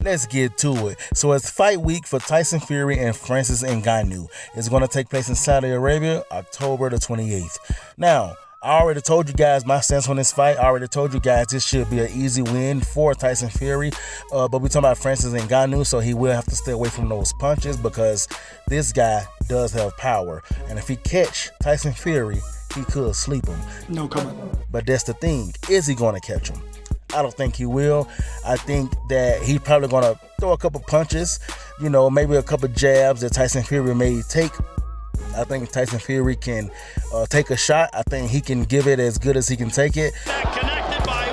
Let's get to it. So it's fight week for Tyson Fury and Francis Ngannou. It's going to take place in Saudi Arabia, October the 28th. Now, I already told you guys my stance on this fight. I already told you guys this should be an easy win for Tyson Fury. But we're talking about Francis Ngannou, so he will have to stay away from those punches because this guy does have power. And if he catch Tyson Fury, he could sleep him. No comment. But that's the thing. Is he going to catch him? I don't think he will. I think that he's probably going to throw a couple punches, maybe a couple jabs that Tyson Fury may take. I think Tyson Fury can take a shot. I think he can give it as good as he can take it. Connected by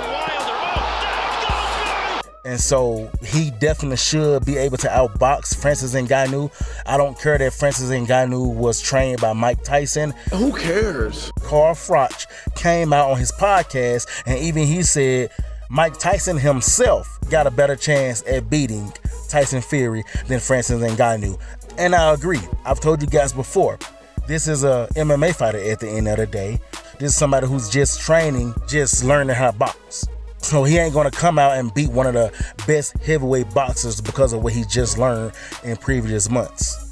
Wilder. And so he definitely should be able to outbox Francis Ngannou. I don't care that Francis Ngannou was trained by Mike Tyson. Who cares? Carl Froch came out on his podcast and even he said Mike Tyson himself got a better chance at beating Tyson Fury than Francis Ngannou. And I agree. I've told you guys before, this is a MMA fighter at the end of the day. This is somebody who's just training, just learning how to box. So he ain't going to come out and beat one of the best heavyweight boxers because of what he just learned in previous months.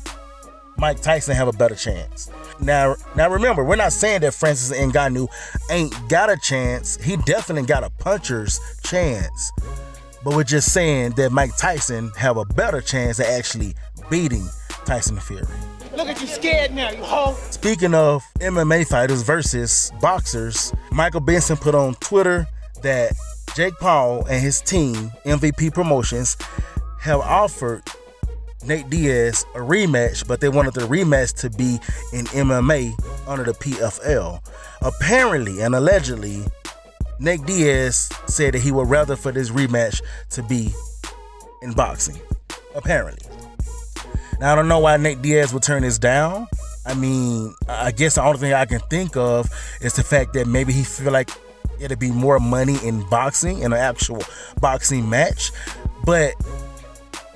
Mike Tyson have a better chance. Now remember, we're not saying that Francis Ngannou ain't got a chance. He definitely got a puncher's chance. But we're just saying that Mike Tyson have a better chance at actually beating Tyson Fury. Look at you scared now, you hoe. Speaking of MMA fighters versus boxers, Michael Benson put on Twitter that Jake Paul and his team, MVP Promotions, have offered Nate Diaz a rematch, but they wanted the rematch to be in MMA under the PFL. Apparently and allegedly, Nate Diaz said that he would rather for this rematch to be in boxing. Apparently. Now, I don't know why Nate Diaz would turn this down. I mean, I guess the only thing I can think of is the fact that maybe he feel like it'd be more money in boxing, in an actual boxing match. But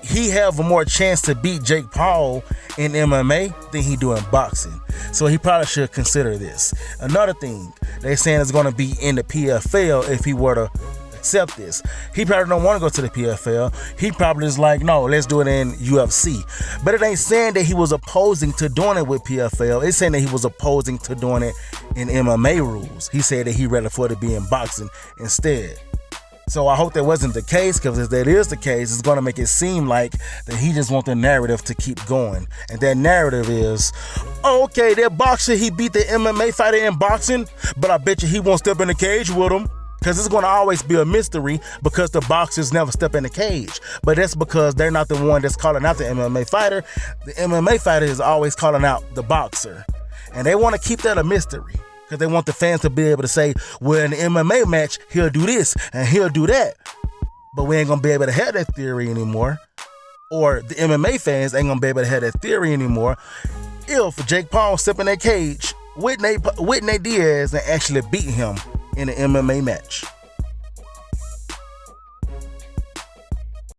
he have a more chance to beat Jake Paul in MMA than he do in boxing. So he probably should consider this. Another thing, they saying it's going to be in the PFL if he were to accept this. He probably don't want to go to the PFL. He probably is like, no, let's do it in UFC. But it ain't saying that he was opposing to doing it with PFL. It's saying that he was opposing to doing it in MMA rules. He said that he rather for it to be in boxing instead. So I hope that wasn't the case, because if that is the case, it's going to make it seem like that he just wants the narrative to keep going. And that narrative is, oh, okay, that boxer, he beat the MMA fighter in boxing, but I bet you he won't step in the cage with him. Because it's going to always be a mystery because the boxers never step in the cage. But that's because they're not the one that's calling out the MMA fighter. The MMA fighter is always calling out the boxer. And they want to keep that a mystery because they want the fans to be able to say, well, in the MMA match, he'll do this and he'll do that. But we ain't going to be able to have that theory anymore. Or the MMA fans ain't going to be able to have that theory anymore if Jake Paul step in that cage with Nate Diaz and actually beat him in an MMA match.